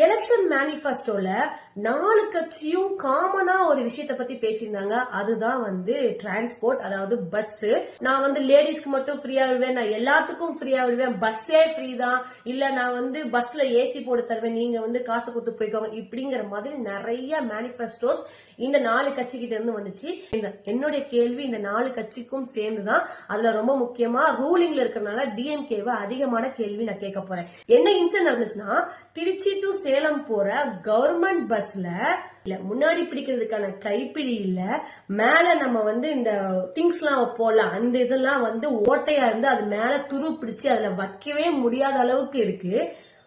Election மேனிஃபெஸ்டோல 4 கட்சியும் காமனா ஒரு விஷயத்த பத்தி பேசியிருந்தாங்க. அதுதான் டிரான்ஸ்போர்ட், அதாவது பஸ். நான் லேடிஸ்க்கு மட்டும் ஃப்ரீயா விடுவேன், நான் எல்லாத்துக்கும் ஃப்ரீயா விடுவேன், பஸ்ஸே ஃப்ரீ தான், இல்ல நான் பஸ்ல ஏசி போட்டு தருவேன், நீங்க காசு கொடுத்து போய்க்கோங்க, இப்படிங்கிற மாதிரி நிறைய மேனிஃபெஸ்டோஸ் இந்த 4 கட்சி கிட்ட இருந்து வந்துச்சு. என்னுடைய கேள்வி இந்த 4 கட்சிக்கும் சேர்ந்துதான். அதுல ரொம்ப முக்கியமா ரூலிங்ல இருக்கிறதுனால டிஎம்கேவை அதிகமான கேள்வி நான் கேட்க போறேன். என்ன இன்சிடென்ட் நடந்துச்சுன்னா, திருச்சி டு சேலம் போற கவர்மெண்ட் பஸ்ல முன்னாடி பிடிக்கிறதுக்கான கைப்பிடி இல்ல, மேல நம்ம இந்த திங்ஸ் எல்லாம் போடலாம், அந்த இதெல்லாம் ஓட்டையா இருந்து அது மேல துரு பிடிச்சு அதுல வைக்கவே முடியாத அளவுக்கு இருக்கு.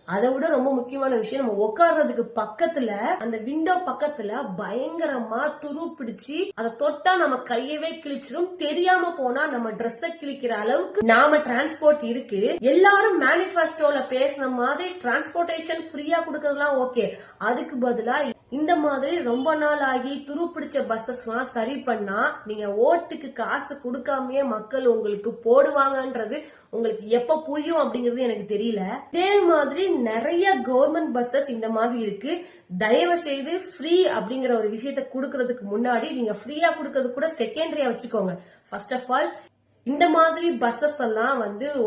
அதை விட ரொம்ப முக்கியமான விஷயம், நம்ம உட்கார்றதுக்கு பக்கத்துல அந்த விண்டோ பக்கத்துல பயங்கரமா துரு பிடிச்சு அதை தொட்டா நம்ம கையவே கிழிச்சிடும், தெரியாம போனா நம்ம ட்ரெஸ்ஸ கிழிக்கிற அளவுக்கு நாம டிரான்ஸ்போர்ட் இருக்கு. எல்லாரும் மேனிஃபெஸ்டோல பேசுன மாதிரி டிரான்ஸ்போர்டேஷன் ஃப்ரீயா கொடுக்கறதுலாம் ஓகே, அதுக்கு பதிலா இந்த மாதிரி ரொம்ப நாள் ஆகி துரு பிடிச்ச பஸ்ஸஸ் எல்லாம் சரி பண்ணா நீங்க ஓட்டுக்கு காசு கொடுக்காமயே மக்கள் உங்களுக்கு போடுவாங்கன்றது உங்களுக்கு எப்ப புரியும் அப்படிங்கிறது எனக்கு தெரியல. இதே மாதிரி நிறைய கவர்மெண்ட் பஸ்ஸஸ் இந்த மாதிரி இருக்கு. தயவு செய்து ஃப்ரீ அப்படிங்கிற ஒரு விஷயத்த கொடுக்கறதுக்கு முன்னாடி நீங்க ஃப்ரீயா கொடுக்கறது கூட செகண்டரியா வச்சுக்கோங்க. ஃபர்ஸ்ட் ஆஃப் ஆல் இந்த மாதிரி பஸ்ஸஸ் எல்லாம்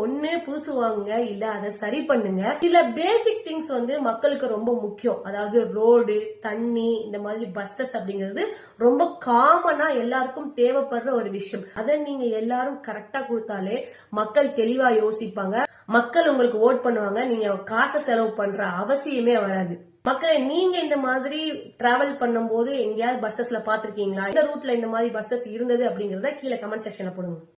ஒண்ணு புதுசு வாங்குங்க, இல்ல அதை சரி பண்ணுங்க. சில பேசிக் திங்ஸ் மக்களுக்கு ரொம்ப முக்கியம். அதாவது ரோடு, தண்ணி, இந்த மாதிரி பஸ்ஸஸ் அப்படிங்கிறது ரொம்ப காமனா எல்லாருக்கும் தேவைப்படுற ஒரு விஷயம். அதை நீங்க எல்லாரும் கரெக்டா கொடுத்தாலே மக்கள் தெளிவா யோசிப்பாங்க, மக்கள் உங்களுக்கு ஓட் பண்ணுவாங்க, நீங்க காசை செலவு பண்ற அவசியமே வராது. மக்களை, நீங்க இந்த மாதிரி டிராவல் பண்ணும்போது எங்கேயாவது பஸ்ஸஸ்ல பாத்திருக்கீங்களா? இந்த ரூட்ல இந்த மாதிரி பஸ்ஸஸ் இருந்தது அப்படிங்கறத கீழே கமெண்ட் செக்ஷன்ல போடுங்க.